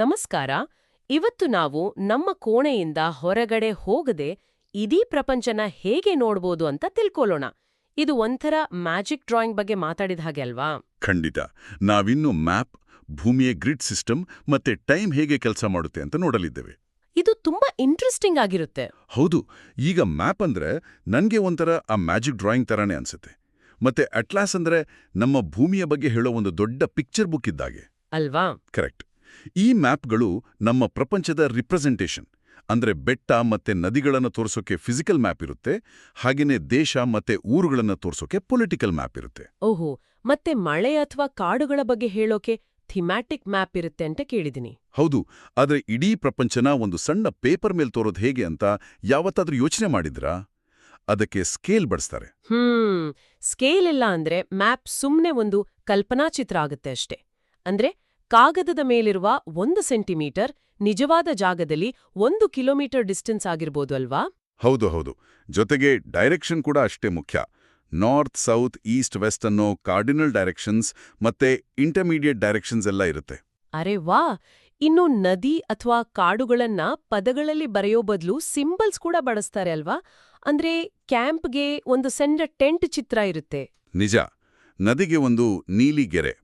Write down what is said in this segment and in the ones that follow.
ನಮಸ್ಕಾರ. ಇವತ್ತು ನಾವು ನಮ್ಮ ಕೋಣೆಯಿಂದ ಹೊರಗಡೆ ಹೋಗದೆ ಇಡೀ ಪ್ರಪಂಚನ ಹೇಗೆ ನೋಡ್ಬೋದು ಅಂತ ತಿಳ್ಕೊಳ್ಳೋಣ. ಇದು ಒಂಥರ ಮ್ಯಾಜಿಕ್ ಡ್ರಾಯಿಂಗ್ ಬಗ್ಗೆ ಮಾತಾಡಿದ ಹಾಗೆ ಅಲ್ವಾ? ಖಂಡಿತ. ನಾವಿನ್ನು ಮ್ಯಾಪ್, ಭೂಮಿಯ ಗ್ರಿಡ್ ಸಿಸ್ಟಮ್ ಮತ್ತೆ ಟೈಮ್ ಹೇಗೆ ಕೆಲಸ ಮಾಡುತ್ತೆ ಅಂತ ನೋಡಲಿದ್ದೇವೆ. ಇದು ತುಂಬಾ ಇಂಟ್ರೆಸ್ಟಿಂಗ್ ಆಗಿರುತ್ತೆ. ಹೌದು. ಈಗ ಮ್ಯಾಪ್ ಅಂದ್ರೆ ನನ್ಗೆ ಒಂಥರ ಆ ಮ್ಯಾಜಿಕ್ ಡ್ರಾಯಿಂಗ್ ತರಾನೇ ಅನ್ಸುತ್ತೆ. ಮತ್ತೆ ಅಟ್ಲಾಸ್ ಅಂದ್ರೆ ನಮ್ಮ ಭೂಮಿಯ ಬಗ್ಗೆ ಹೇಳೋ ಒಂದು ದೊಡ್ಡ ಪಿಕ್ಚರ್ ಬುಕ್ ಇದ್ದಾಗೆ ಅಲ್ವಾ? ಕರೆಕ್ಟ್. ಈ ಮ್ಯಾಪ್ಗಳು ನಮ್ಮ ಪ್ರಪಂಚದ ರಿಪ್ರೆಸೆಂಟೇಷನ್. ಅಂದ್ರೆ ಬೆಟ್ಟ ಮತ್ತೆ ನದಿಗಳನ್ನು ತೋರಿಸೋಕೆ ಫಿಸಿಕಲ್ ಮ್ಯಾಪ್ ಇರುತ್ತೆ, ಹಾಗೇನೆ ದೇಶ ಮತ್ತೆ ಊರುಗಳನ್ನು ತೋರಿಸೋಕೆ ಪೊಲಿಟಿಕಲ್ ಮ್ಯಾಪ್ ಇರುತ್ತೆ. ಓಹೋ, ಮತ್ತೆ ಮಳೆ ಅಥವಾ ಕಾಡುಗಳ ಬಗ್ಗೆ ಹೇಳೋಕೆ ಥಿಮ್ಯಾಟಿಕ್ ಮ್ಯಾಪ್ ಇರುತ್ತೆ ಅಂತ ಕೇಳಿದಿನಿ. ಹೌದು. ಆದ್ರೆ ಇಡೀ ಪ್ರಪಂಚನ ಒಂದು ಸಣ್ಣ ಪೇಪರ್ ಮೇಲೆ ತೋರೋದು ಹೇಗೆ ಅಂತ ಯಾವತ್ತಾದ್ರೂ ಯೋಚನೆ ಮಾಡಿದ್ರಾ? ಅದಕ್ಕೆ ಸ್ಕೇಲ್ ಬಳಸ್ತಾರೆ. ಸ್ಕೇಲ್ ಇಲ್ಲ ಅಂದ್ರೆ ಮ್ಯಾಪ್ ಸುಮ್ನೆ ಒಂದು ಕಲ್ಪನಾ ಚಿತ್ರ ಆಗುತ್ತೆ ಅಷ್ಟೇ. ಅಂದ್ರೆ ಕಾಗದದ ಮೇಲಿರುವ 1 ಸೆಂಟಿಮೀಟರ್ ನಿಜವಾದ ಜಾಗದಲ್ಲಿ 1 ಕಿಲೋಮೀಟರ್ ಡಿಸ್ಟೆನ್ಸ್ ಆಗಿರ್ಬೋದು ಅಲ್ವಾ? ಹೌದು ಹೌದು. ಜೊತೆಗೆ ಡೈರೆಕ್ಷನ್ ಕೂಡ ಅಷ್ಟೇ ಮುಖ್ಯ. ನಾರ್ತ್, ಸೌತ್, ಈಸ್ಟ್, ವೆಸ್ಟ್ ಅನ್ನೋ ಕಾರ್ಡಿನಲ್ ಡೈರೆಕ್ಷನ್ಸ್ ಮತ್ತೆ ಇಂಟರ್ಮೀಡಿಯೇಟ್ ಡೈರೆಕ್ಷನ್ಸ್ ಎಲ್ಲ ಇರುತ್ತೆ. ಅರೆ ವಾ! ಇನ್ನು ನದಿ ಅಥವಾ ಕಾಡುಗಳನ್ನ ಪದಗಳಲ್ಲಿ ಬರೆಯೋ ಬದಲು ಸಿಂಬಲ್ಸ್ ಕೂಡ ಬಳಸ್ತಾರೆ ಅಲ್ವಾ? ಅಂದ್ರೆ ಕ್ಯಾಂಪ್ಗೆ ಒಂದು ಸಣ್ಣ ಟೆಂಟ್ ಚಿತ್ರ ಇರುತ್ತೆ. ನಿಜ. ನದಿಗೆ ಒಂದು ನೀಲಿ ಗೆರೆ.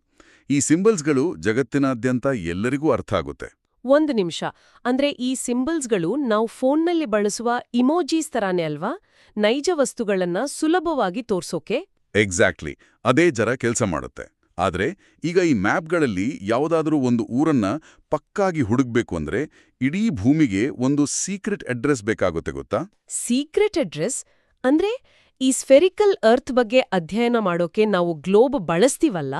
ಈ ಸಿಂಬಲ್ಸ್ಗಳು ಜಗತ್ತಿನಾದ್ಯಂತ ಎಲ್ಲರಿಗೂ ಅರ್ಥ ಆಗುತ್ತೆ. ಒಂದು ನಿಮಿಷ. ಅಂದ್ರೆ ಈ ಸಿಂಬಲ್ಸ್ಗಳು ನಾವು ಫೋನ್ನಲ್ಲಿ ಬಳಸುವ ಇಮೋಜೀಸ್ ತರಾನೇ ಅಲ್ವಾ? ನೈಜ ವಸ್ತುಗಳನ್ನ ಸುಲಭವಾಗಿ ತೋರ್ಸೋಕೆ. ಎಕ್ಸಾಕ್ಟ್ಲಿ. ಅದೇ ಜರ ಕೆಲಸ ಮಾಡುತ್ತೆ. ಆದ್ರೆ ಈಗ ಈ ಮ್ಯಾಪ್ಗಳಲ್ಲಿ ಯಾವುದಾದ್ರೂ ಒಂದು ಊರನ್ನ ಪಕ್ಕಾಗಿ ಹುಡುಕ್ಬೇಕು ಅಂದ್ರೆ ಇಡೀ ಭೂಮಿಗೆ ಒಂದು ಸೀಕ್ರೆಟ್ ಅಡ್ರೆಸ್ ಬೇಕಾಗುತ್ತೆ, ಗೊತ್ತಾ? ಸೀಕ್ರೆಟ್ ಅಡ್ರೆಸ್ ಅಂದ್ರೆ ಈ ಸ್ಫೆರಿಕಲ್ ಅರ್ತ್ ಬಗ್ಗೆ ಅಧ್ಯಯನ ಮಾಡೋಕೆ ನಾವು ಗ್ಲೋಬ್ ಬಳಸ್ತೀವಲ್ಲ,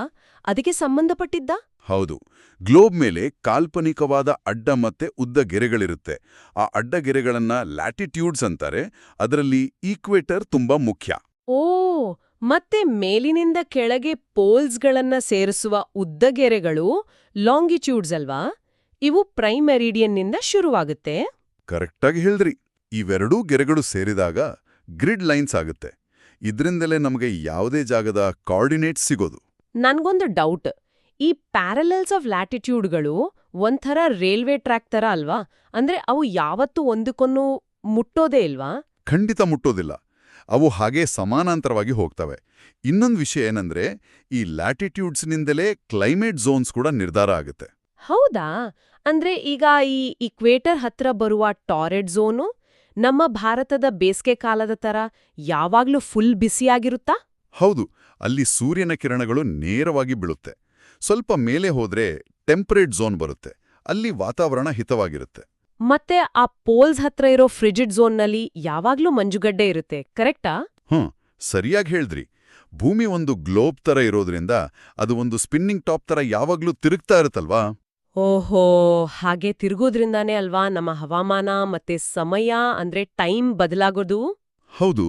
ಅದಕ್ಕೆ ಸಂಬಂಧಪಟ್ಟಿದ್ದ? ಹೌದು. ಗ್ಲೋಬ್ ಮೇಲೆ ಕಾಲ್ಪನಿಕವಾದ ಅಡ್ಡ ಮತ್ತೆ ಉದ್ದ ಗೆರೆಗಳಿರುತ್ತೆ. ಆ ಅಡ್ಡ ಗೆರೆಗಳನ್ನ ಲ್ಯಾಟಿಟ್ಯೂಡ್ಸ್ ಅಂತಾರೆ. ಅದರಲ್ಲಿ ಈಕ್ವೇಟರ್ ತುಂಬಾ ಮುಖ್ಯ. ಓ, ಮತ್ತೆ ಮೇಲಿನಿಂದ ಕೆಳಗೆ ಪೋಲ್ಸ್ಗಳನ್ನ ಸೇರಿಸುವ ಉದ್ದಗೆರೆಗಳು ಲಾಂಗಿಟ್ಯೂಡ್ಸ್ ಅಲ್ವಾ? ಇವು ಪ್ರೈಮ್ ಮೆರಿಡಿಯನ್ನಿಂದ ಶುರುವಾಗುತ್ತೆ. ಕರೆಕ್ಟಾಗಿ ಹೇಳ್ದ್ರಿ. ಇವೆರಡೂ ಗೆರೆಗಳು ಸೇರಿದಾಗ ಗ್ರಿಡ್ ಲೈನ್ಸ್ ಆಗುತ್ತೆ. ಇದ್ರಿಂದಲೇ ನಮಗೆ ಯಾವುದೇ ಜಾಗದ ಕೋಆರ್ಡಿನೇಟ್ಸ್ ಸಿಗೋದು. ನನ್ಗೊಂದು ಡೌಟ್. ಈ ಪ್ಯಾರಲಲ್ಸ್ ಆಫ್ ಲ್ಯಾಟಿಟ್ಯೂಡ್ಗಳು ಒಂಥರ ರೈಲ್ವೆ ಟ್ರ್ಯಾಕ್ ತರ ಅಲ್ವಾ? ಅಂದ್ರೆ ಅವು ಯಾವತ್ತೂ ಒಂದಕ್ಕೊಂದು ಮುಟ್ಟೋದೇ ಇಲ್ವಾ? ಖಂಡಿತ ಮುಟ್ಟೋದಿಲ್ಲ. ಅವು ಹಾಗೇ ಸಮಾನಾಂತರವಾಗಿ ಹೋಗ್ತವೆ. ಇನ್ನೊಂದು ವಿಷಯ ಏನಂದ್ರೆ, ಈ ಲ್ಯಾಟಿಟ್ಯೂಡ್ಸ್ನಿಂದಲೇ ಕ್ಲೈಮೇಟ್ ಝೋನ್ಸ್ ಕೂಡ ನಿರ್ಧಾರ ಆಗುತ್ತೆ. ಹೌದಾ? ಅಂದ್ರೆ ಈಗ ಈ ಇಕ್ವೇಟರ್ ಹತ್ರ ಬರುವ ಟಾರೆಡ್ ಝೋನು ನಮ್ಮ ಭಾರತದ ಬೇಸಿಗೆ ಕಾಲದ ತರ ಯಾವಾಗ್ಲೂ ಫುಲ್ ಬಿಸಿಯಾಗಿರುತ್ತಾ? ಹೌದು. ಅಲ್ಲಿ ಸೂರ್ಯನ ಕಿರಣಗಳು ನೇರವಾಗಿ ಬೀಳುತ್ತೆ. ಸ್ವಲ್ಪ ಮೇಲೆ ಹೋದ್ರೆ ಟೆಂಪರೇಟ್ ಝೋನ್ ಬರುತ್ತೆ. ಅಲ್ಲಿ ವಾತಾವರಣ ಹಿತವಾಗಿರುತ್ತೆ. ಮತ್ತೆ ಆ ಪೋಲ್ಸ್ ಹತ್ರ ಇರೋ ಫ್ರಿಜಿಡ್ ಝೋನ್ನಲ್ಲಿ ಯಾವಾಗ್ಲೂ ಮಂಜುಗಡ್ಡೆ ಇರುತ್ತೆ, ಕರೆಕ್ಟಾ? ಸರಿಯಾಗಿ ಹೇಳ್ದ್ರಿ. ಭೂಮಿ ಒಂದು ಗ್ಲೋಬ್ ತರ ಇರೋದ್ರಿಂದ ಅದು ಒಂದು ಸ್ಪಿನ್ನಿಂಗ್ ಟಾಪ್ ತರ ಯಾವಾಗ್ಲೂ ತಿರುಗ್ತಾ ಇರುತ್ತಲ್ವಾ? ಓಹೋ, ಹಾಗೆ ತಿರುಗೋದ್ರಿಂದಾನೇ ಅಲ್ವಾ ನಮ್ಮ ಹವಾಮಾನ ಮತ್ತೆ ಸಮಯ ಅಂದ್ರೆ ಟೈಮ್ ಬದಲಾಗೋದು? ಹೌದು.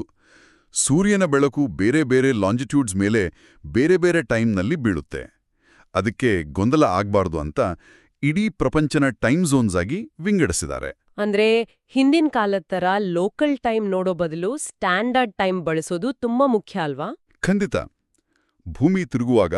ಸೂರ್ಯನ ಬೆಳಕು ಬೇರೆ ಬೇರೆ ಲಾಂಜಿಟ್ಯೂಡ್ಸ್ ಮೇಲೆ ಬೇರೆ ಬೇರೆ ಟೈಮ್ನಲ್ಲಿ ಬೀಳುತ್ತೆ. ಅದಕ್ಕೆ ಗೊಂದಲ ಆಗ್ಬಾರ್ದು ಅಂತ ಇಡೀ ಪ್ರಪಂಚನ ಟೈಮ್ ಝೋನ್ಸ್ ಆಗಿ ವಿಂಗಡಿಸಿದ್ದಾರೆ. ಅಂದ್ರೆ ಹಿಂದಿನ ಕಾಲದ ತರ ಲೋಕಲ್ ಟೈಮ್ ನೋಡೋ ಬದಲು ಸ್ಟ್ಯಾಂಡರ್ಡ್ ಟೈಮ್ ಬಳಸೋದು ತುಂಬಾ ಮುಖ್ಯ ಅಲ್ವಾ? ಖಂಡಿತ. ಭೂಮಿ ತಿರುಗುವಾಗ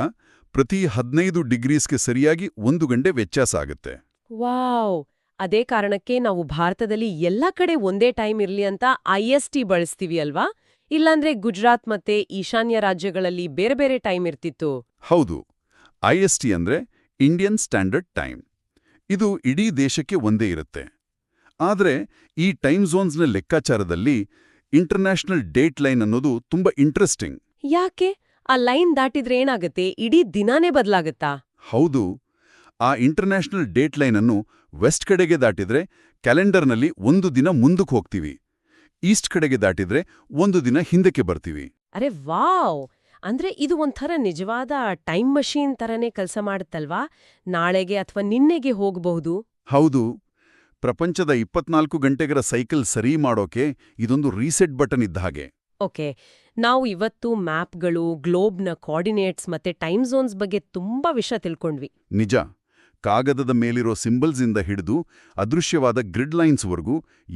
ಪ್ರತಿ 15 ಡಿಗ್ರೀಸ್ಗೆ ಸರಿಯಾಗಿ 1 ಗಂಟೆ ವ್ಯತ್ಯಾಸ ಆಗುತ್ತೆ. ವಾವ್! ಅದೇ ಕಾರಣಕ್ಕೆ ನಾವು ಭಾರತದಲ್ಲಿ ಎಲ್ಲಾ ಕಡೆ ಒಂದೇ ಟೈಮ್ ಇರ್ಲಿ ಅಂತ IST ಬಳಸ್ತೀವಿ ಅಲ್ವಾ? ಇಲ್ಲಾಂದ್ರೆ ಗುಜರಾತ್ ಮತ್ತೆ ಈಶಾನ್ಯ ರಾಜ್ಯಗಳಲ್ಲಿ ಬೇರೆ ಬೇರೆ ಟೈಮ್ ಇರ್ತಿತ್ತು. ಹೌದು. IST ಅಂದ್ರೆ ಇಂಡಿಯನ್ ಸ್ಟ್ಯಾಂಡರ್ಡ್ ಟೈಮ್. ಇದು ಇಡೀ ದೇಶಕ್ಕೆ ಒಂದೇ ಇರುತ್ತೆ. ಆದ್ರೆ ಈ ಟೈಮ್ ಝೋನ್ಸ್ನ ಲೆಕ್ಕಾಚಾರದಲ್ಲಿ ಇಂಟರ್ನ್ಯಾಷನಲ್ ಡೇಟ್ ಲೈನ್ ಅನ್ನೋದು ತುಂಬಾ ಇಂಟ್ರೆಸ್ಟಿಂಗ್. ಯಾಕೆ? ಆ ಲೈನ್ ದಾಟಿದ್ರೆ ಏನಾಗತ್ತೆ? ಇಡೀ ದಿನಾನೇ ಬದಲಾಗತ್ತಾ? ಹೌದು. ಆ ಇಂಟರ್ನ್ಯಾಷನಲ್ ಡೇಟ್ ಲೈನ್ ಅನ್ನು ವೆಸ್ಟ್ ಕಡೆಗೆ ದಾಟಿದ್ರೆ ಕ್ಯಾಲೆಂಡರ್ನಲ್ಲಿ 1 ದಿನ ಮುಂದಕ್ಕೆ ಹೋಗ್ತೀವಿ. ಈಸ್ಟ್ ಕಡೆಗೆ ದಾಟಿದ್ರೆ 1 ದಿನ ಹಿಂದಕ್ಕೆ ಬರ್ತೀವಿ. ಅರೆ ವಾವ್! ಅಂದ್ರೆ ಇದು ಒಂಥರ ನಿಜವಾದ ಟೈಮ್ ಮಷೀನ್ ತರನೇ ಕೆಲಸ ಮಾಡುತ್ತಲ್ವಾ? ನಾಳೆಗೆ ಅಥವಾ ನಿನ್ನೆಗೆ ಹೋಗಬಹುದು. ಹೌದು. ಪ್ರಪಂಚದ 24 ಗಂಟೆಗಳ ಸೈಕಲ್ ಸರಿ ಮಾಡೋಕೆ ಇದೊಂದು ರೀಸೆಟ್ ಬಟನ್ ಇದ್ದ ಹಾಗೆ. ಓಕೆ, ನಾವು ಇವತ್ತು ಮ್ಯಾಪ್ಗಳು, ಗ್ಲೋಬ್ನ ಕೋಆರ್ಡಿನೇಟ್ಸ್ ಮತ್ತೆ ಟೈಮ್ ಝೋನ್ಸ್ ಬಗ್ಗೆ ತುಂಬಾ ವಿಷಯ ತಿಳ್ಕೊಂಡ್ವಿ. ನಿಜ. ಕಾಗದದ ಮೇಲಿರೋ ಸಿಂಬಲ್ಸಿಂದ ಹಿಡಿದು ಅದೃಶ್ಯವಾದ ಗ್ರಿಡ್ ಲೈನ್ಸ್ವರೆಗೂ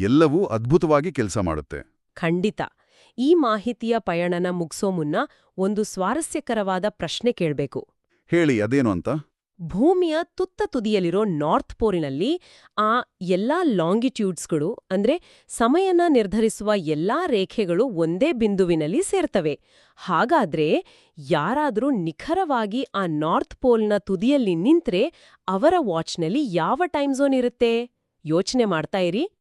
ಎಲ್ಲವೂ ಅದ್ಭುತವಾಗಿ ಕೆಲಸ ಮಾಡುತ್ತೆ. ಖಂಡಿತ. ಈ ಮಾಹಿತಿಯ ಪಯಣನ ಮುಗ್ಸೋ ಮುನ್ನ ಒಂದು ಸ್ವಾರಸ್ಯಕರವಾದ ಪ್ರಶ್ನೆ ಕೇಳ್ಬೇಕು. ಹೇಳಿ, ಅದೇನು ಅಂತ? ಭೂಮಿಯ ತುತ್ತ ತುದಿಯಲ್ಲಿರೋ ನಾರ್ತ್ ಪೋಲಿನಲ್ಲಿ ಆ ಎಲ್ಲಾ ಲಾಂಗಿಟ್ಯೂಡ್ಸ್ಗಳು ಅಂದ್ರೆ ಸಮಯನ ನಿರ್ಧರಿಸುವ ಎಲ್ಲಾ ರೇಖೆಗಳು ಒಂದೇ ಬಿಂದುವಿನಲ್ಲಿ ಸೇರ್ತವೆ. ಹಾಗಾದ್ರೆ ಯಾರಾದ್ರೂ ನಿಖರವಾಗಿ ಆ ನಾರ್ತ್ ಪೋಲ್ನ ತುದಿಯಲ್ಲಿ ನಿಂತ್ರೆ ಅವರ ವಾಚ್ನಲ್ಲಿ ಯಾವ ಟೈಮ್ ಝೋನ್ ಇರುತ್ತೆ? ಯೋಚನೆ ಮಾಡ್ತಾ ಇರಿ.